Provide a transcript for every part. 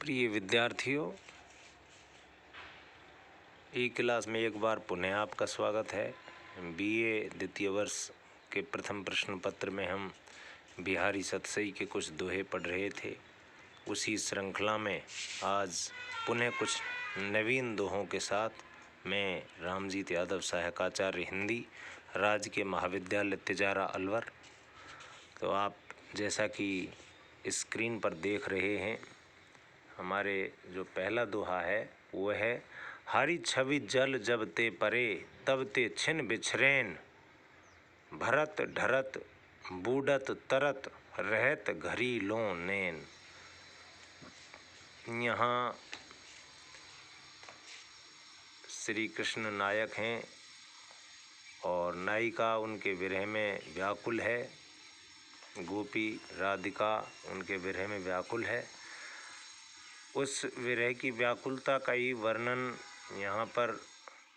प्रिय विद्यार्थियों, ई क्लास में एक बार पुनः आपका स्वागत है। बीए द्वितीय वर्ष के प्रथम प्रश्न पत्र में हम बिहारी सतसई के कुछ दोहे पढ़ रहे थे। उसी श्रृंखला में आज पुनः कुछ नवीन दोहों के साथ मैं रामजीत यादव सहायकाचार्य हिंदी, राजकीय महाविद्यालय तिजारा अलवर। तो आप जैसा कि स्क्रीन पर देख रहे हैं, हमारे जो पहला दोहा है वो है, हरी छवि जल जब ते परे तब ते छिन बिछरेन, भरत ढरत बूढ़त तरत रहत घरी लो नैन। यहाँ श्री कृष्ण नायक हैं और नायिका उनके विरह में व्याकुल है। गोपी राधिका उनके विरह में व्याकुल है। उस विरह की व्याकुलता का ही वर्णन यहाँ पर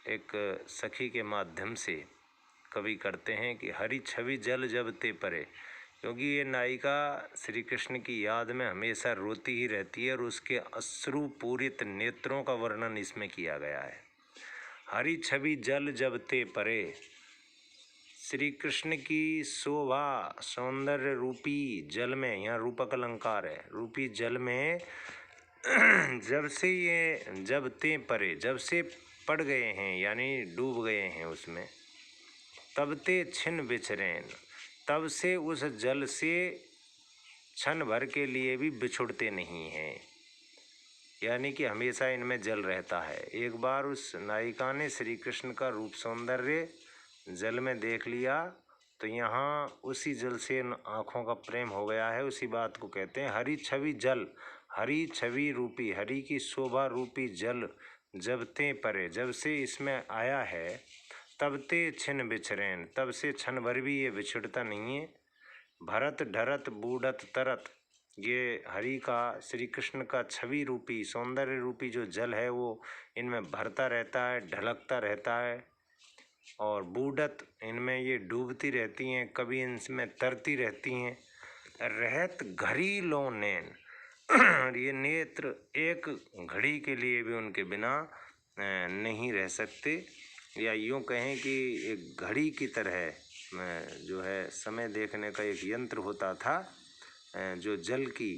एक सखी के माध्यम से कवि करते हैं कि हरी छवि जल जब ते परे, क्योंकि ये नायिका श्री कृष्ण की याद में हमेशा रोती ही रहती है और उसके अश्रुपूरित नेत्रों का वर्णन इसमें किया गया है। हरी छवि जल जब ते परे, श्री कृष्ण की शोभा सौंदर्य रूपी जल में, यहाँ रूपक अलंकार है, रूपी जल में जब से ये जब ते परे, जब से पड़ गए हैं यानी डूब गए हैं उसमें, तब ते छिन बिछरेन, तब से उस जल से क्षण भर के लिए भी बिछुड़ते नहीं हैं, यानी कि हमेशा इनमें जल रहता है। एक बार उस नायिका ने श्री कृष्ण का रूप सौंदर्य जल में देख लिया तो यहाँ उसी जल से आँखों का प्रेम हो गया है। उसी बात को कहते हैं हरी छवि जल, हरी छवि रूपी, हरी की शोभा रूपी जल जब ते परे, जब से इसमें आया है, तब ते छिन बिछरेन, तब से क्षण भर भी ये बिछुड़ता नहीं है। भरत ढरत बूढ़त तरत, ये हरि का, श्री कृष्ण का छवि रूपी सौंदर्य रूपी जो जल है वो इनमें भरता रहता है, ढलकता रहता है, और बूढ़त, इनमें ये डूबती रहती हैं, कभी इनमें तरती रहती हैं। रहत घड़ी लो नैन, ये नेत्र एक घड़ी के लिए भी उनके बिना नहीं रह सकते, या यूँ कहें कि एक घड़ी की तरह जो है समय देखने का एक यंत्र होता था, जो जल की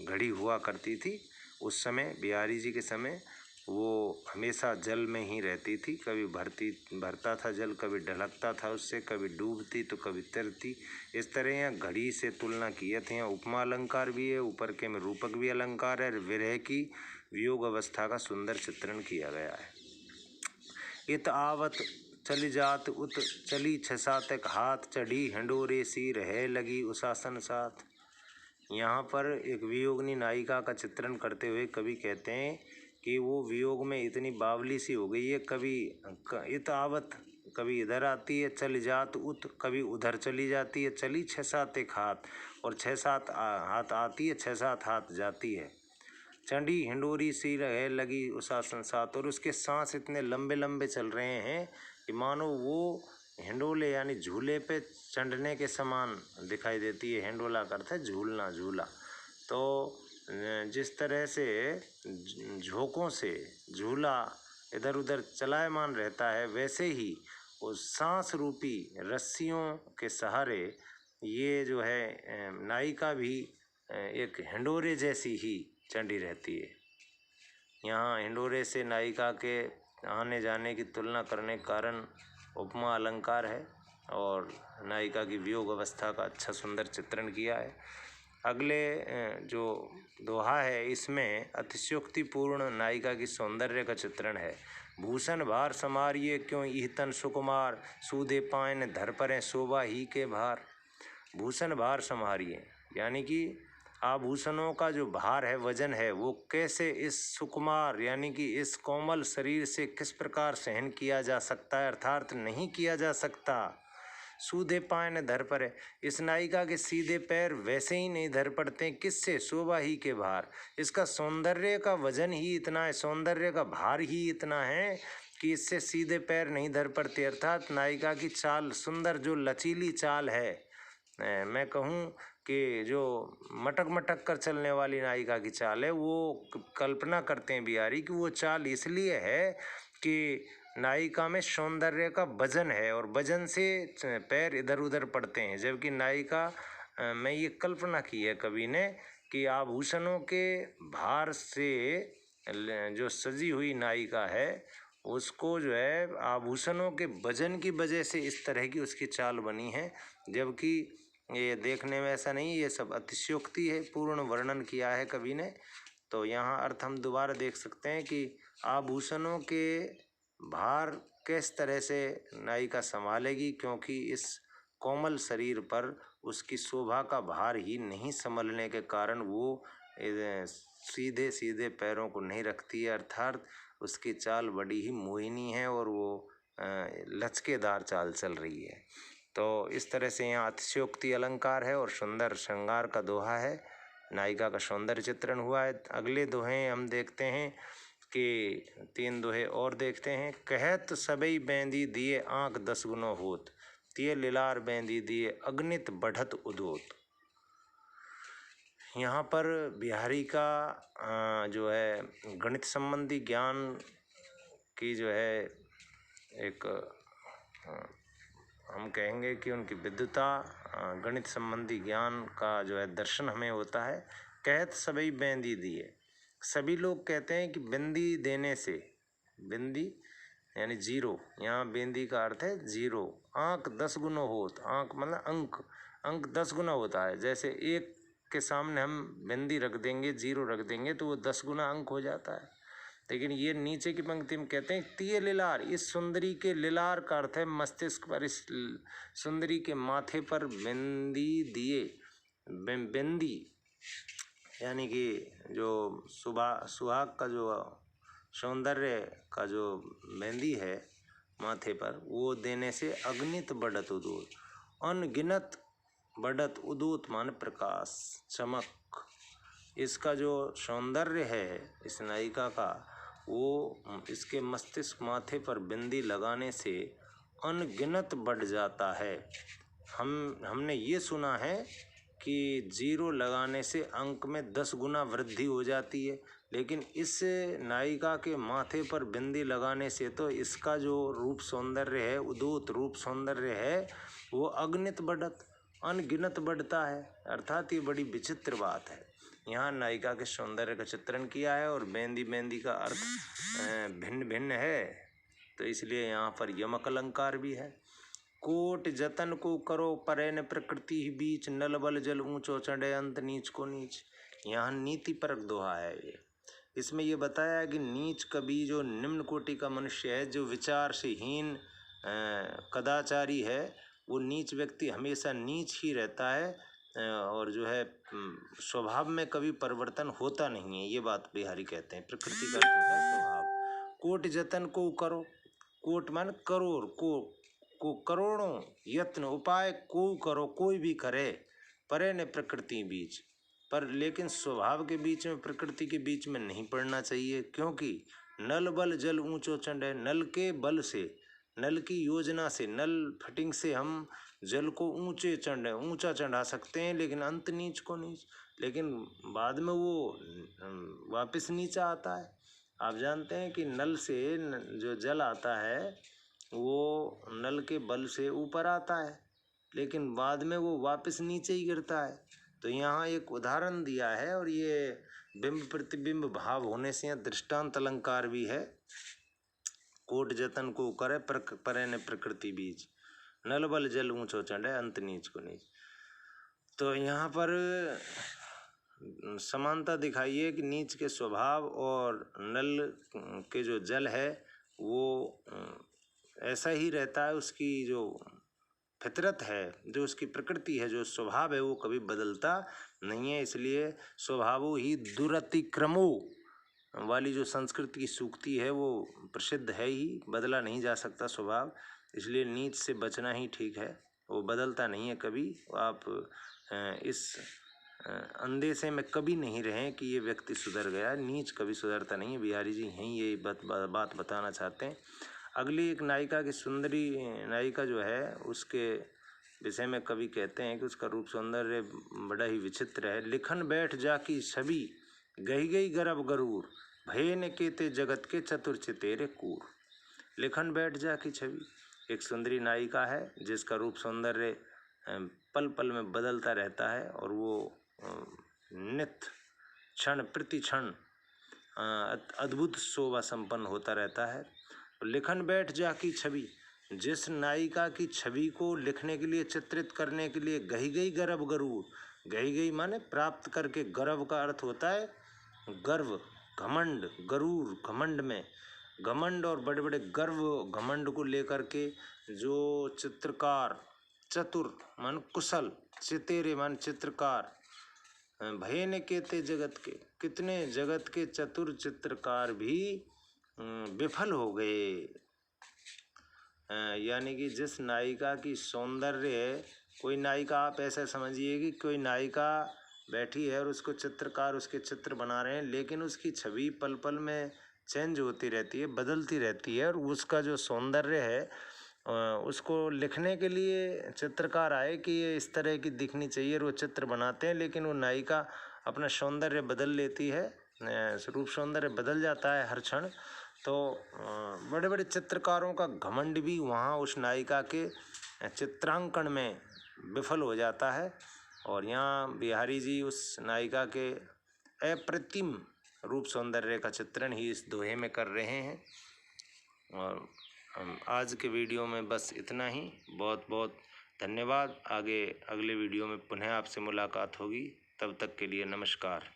घड़ी हुआ करती थी उस समय, बिहारी जी के समय, वो हमेशा जल में ही रहती थी। कभी भरता था जल, कभी ढलकता था उससे, कभी डूबती तो कभी तैरती। इस तरह यहाँ घड़ी से तुलना किए थे। यहाँ उपमा अलंकार भी है, ऊपर के में रूपक भी अलंकार है, विरह की वियोग अवस्था का सुंदर चित्रण किया गया है। इत आवत चली जात उत चली छसातक हाथ, चढ़ी हिंडोरे सी रहे लगी उसासन साथ। यहाँ पर एक वियोगनी नायिका का चित्रण करते हुए कवि कहते हैं कि वो वियोग में इतनी बावली सी हो गई है। कभी इत आवत, कभी इधर आती है, चली जात उत, कभी उधर चली जाती है, चली 6-7 एक हाथ, और 6-7 हाथ आती है, 6-7 हाथ जाती है। चंडी हिंडोरी सी रहे लगी उसासन साथ, और उसके सांस इतने लंबे लंबे चल रहे हैं कि मानो वो हिंडोले यानी झूले पे चढ़ने के समान दिखाई देती है। हिंडोला करता है झूलना, झूला। तो जिस तरह से झोंकों से झूला इधर उधर चलायमान रहता है, वैसे ही उस सांस रूपी रस्सियों के सहारे ये जो है नायिका भी एक हिंडोरे जैसी ही चढ़ी रहती है। यहाँ हिंडोरे से नायिका के आने जाने की तुलना करने के कारण उपमा अलंकार है और नायिका की वियोग अवस्था का अच्छा सुंदर चित्रण किया है। अगले जो दोहा है इसमें अतिशयोक्तिपूर्ण नायिका की सौंदर्य का चित्रण है। भूषण भार समारिये क्यों इहतन सुकुमार, सूदे पायन धर परें शोभा ही के भार। भूषण भार संभारिये यानी कि आभूषणों का जो भार है, वजन है, वो कैसे इस सुकुमार यानी कि इस कोमल शरीर से किस प्रकार सहन किया जा सकता है, अर्थात नहीं किया जा सकता। सूधे पाए न धर पड़े, इस नायिका के सीधे पैर वैसे ही नहीं धर पड़ते, किससे, शोभा ही के भार। इसका सौंदर्य का वजन ही इतना है, सौंदर्य का भार ही इतना है कि इससे सीधे पैर नहीं धर पड़ते। अर्थात नायिका की चाल, सुंदर जो लचीली चाल है, मैं कहूँ कि जो मटक मटक कर चलने वाली नायिका की चाल है, वो कल्पना करते हैं बिहारी कि वो चाल इसलिए है कि नायिका में सौंदर्य का वजन है और वजन से पैर इधर उधर पड़ते हैं, जबकि नायिका में ये कल्पना की है कवि ने कि आभूषणों के भार से जो सजी हुई नायिका है उसको जो है आभूषणों के वजन की वजह से इस तरह की उसकी चाल बनी है, जबकि ये देखने में ऐसा नहीं, ये सब अतिशयोक्ति है, पूर्ण वर्णन किया है कवि ने। तो यहाँ अर्थ हम दोबारा देख सकते हैं कि आभूषणों के भार किस तरह से नायिका संभालेगी, क्योंकि इस कोमल शरीर पर उसकी शोभा का भार ही नहीं संभलने के कारण वो सीधे सीधे पैरों को नहीं रखती है, अर्थात उसकी चाल बड़ी ही मोहिनी है और वो लचकेदार चाल चल रही है। तो इस तरह से यहाँ अतिशयोक्ति अलंकार है और सुंदर श्रृंगार का दोहा है, नायिका का सौंदर्य चित्रण हुआ है। अगले दोहे हम देखते हैं कि 3 दोहे और देखते हैं। कहत सबई बेंदी दिए आँख 10 गुनो होत, तिये लिलार बेंदी दिए अगणित बढ़त उदोत। यहाँ पर बिहारी का जो है गणित संबंधी ज्ञान की जो है एक हम कहेंगे कि उनकी विद्वता, गणित संबंधी ज्ञान का जो है दर्शन हमें होता है। कहत सबई बेंदी दिए, सभी लोग कहते हैं कि बिंदी देने से, बिंदी यानी जीरो, यहाँ बेंदी का अर्थ है जीरो। आँख 10 गुना होत, आँख मतलब अंक, अंक 10 गुना होता है। जैसे 1 के सामने हम बिंदी रख देंगे, जीरो रख देंगे तो वो 10 गुना अंक हो जाता है। लेकिन ये नीचे की पंक्ति में कहते हैं तिये लिलार, इस सुंदरी के लिलार का अर्थ है मस्तिष्क पर, इस सुंदरी के माथे पर बिंदी दिए, बिंदी यानी कि जो सुहाग का जो सौंदर्य का जो मेहंदी है माथे पर, वो देने से अगणित बढ़त उदूत, अनगिनत बढ़त उदूत मान प्रकाश चमक। इसका जो सौंदर्य है इस नायिका का, वो इसके मस्तिष्क माथे पर बिंदी लगाने से अनगिनत बढ़ जाता है। हमने ये सुना है कि जीरो लगाने से अंक में 10 गुना वृद्धि हो जाती है, लेकिन इस नायिका के माथे पर बिंदी लगाने से तो इसका जो रूप सौंदर्य है, उदूत रूप सौंदर्य है, वो अगणित बढ़त, अनगिनत बढ़ता है। अर्थात ये बड़ी विचित्र बात है। यहाँ नायिका के सौंदर्य का चित्रण किया है और बेंदी बेंदी का अर्थ भिन्न भिन्न है, तो इसलिए यहाँ पर यमक अलंकार भी है। कोट जतन को करो परे न प्रकृति ही बीच, नल बल जल ऊंचो चढ़े अंत नीच को नीच। यहाँ नीति परक दोहा है ये। इसमें ये बताया है कि नीच कवि जो निम्न कोटि का मनुष्य है, जो विचार से हीन कदाचारी है, वो नीच व्यक्ति हमेशा नीच ही रहता है और जो है स्वभाव में कभी परिवर्तन होता नहीं है, ये बात बिहारी कहते हैं। प्रकृति का अर्थ होता है स्वभाव। कोट जतन को करो, कोट मान करोड़, को करोड़ों यत्न उपाय को करो, कोई भी करे, परे न प्रकृति बीच, पर लेकिन स्वभाव के बीच में, प्रकृति के बीच में नहीं पड़ना चाहिए, क्योंकि नल बल जल ऊंचो चढ़े, नल के बल से, नल की योजना से, नल फिटिंग से हम जल को ऊंचा चढ़ा सकते हैं, लेकिन अंत नीच को नीच, लेकिन बाद में वो वापस नीचा आता है। आप जानते हैं कि नल से जो जल आता है वो नल के बल से ऊपर आता है, लेकिन बाद में वो वापस नीचे ही गिरता है। तो यहाँ एक उदाहरण दिया है और ये बिंब प्रतिबिंब भाव होने से यहाँ दृष्टांत अलंकार भी है। कोट जतन को करे परे न प्रकृति बीज, नल बल जल ऊंचो चढ़े अंत नीच को नीच। तो यहाँ पर समानता दिखाई है कि नीच के स्वभाव और नल के जो जल है वो ऐसा ही रहता है, उसकी जो फितरत है, जो उसकी प्रकृति है, जो स्वभाव है, वो कभी बदलता नहीं है। इसलिए स्वभावो ही दुरतिक्रमो वाली जो संस्कृत की सूक्ति है वो प्रसिद्ध है ही, बदला नहीं जा सकता स्वभाव, इसलिए नीच से बचना ही ठीक है, वो बदलता नहीं है कभी। आप इस अंदेशे में कभी नहीं रहें कि ये व्यक्ति सुधर गया, नीच कभी सुधरता नहीं है। बिहारी जी यहीं ये बात बताना चाहते हैं। अगली एक नायिका की सुंदरी नायिका जो है उसके विषय में कवि कहते हैं कि उसका रूप सौंदर्य बड़ा ही विचित्र है। लिखन बैठ जा की छवि गही गई गर्भ गरूर, भये न केते जगत के चतुर चितेरे कूर। लिखन बैठ जा की छवि, एक सुंदरी नायिका है जिसका रूप सौंदर्य पल पल में बदलता रहता है और वो नित्य क्षण प्रति क्षण अद्भुत शोभा संपन्न होता रहता है। लिखन बैठ जा की छवि, जिस नायिका की छवि को लिखने के लिए, चित्रित करने के लिए गही गई गर्भ गरूर, गही गई माने प्राप्त करके, गर्व का अर्थ होता है गर्व, घमंड, गरूर घमंड में, घमंड और बड़े बड़े गर्व घमंड को लेकर के जो चित्रकार, चतुर मान कुशल, चितेरे मान चित्रकार, भय ने कहते जगत के, कितने जगत के चतुर चित्रकार भी विफल हो गए। यानी कि जिस नायिका की सौंदर्य है, कोई नायिका आप ऐसा समझिए कि कोई नायिका बैठी है और उसको चित्रकार उसके चित्र बना रहे हैं, लेकिन उसकी छवि पल पल में चेंज होती रहती है, बदलती रहती है, और उसका जो सौंदर्य है उसको लिखने के लिए चित्रकार आए कि ये इस तरह की दिखनी चाहिए, और वो चित्र बनाते हैं, लेकिन वो नायिका अपना सौंदर्य बदल लेती है, रूप सौंदर्य बदल जाता है हर क्षण। तो बड़े बड़े चित्रकारों का घमंड भी वहाँ उस नायिका के चित्रांकन में विफल हो जाता है। और यहाँ बिहारी जी उस नायिका के अप्रतिम रूप सौंदर्य का चित्रण ही इस दोहे में कर रहे हैं। और आज के वीडियो में बस इतना ही। बहुत बहुत धन्यवाद। आगे अगले वीडियो में पुनः आपसे मुलाकात होगी। तब तक के लिए नमस्कार।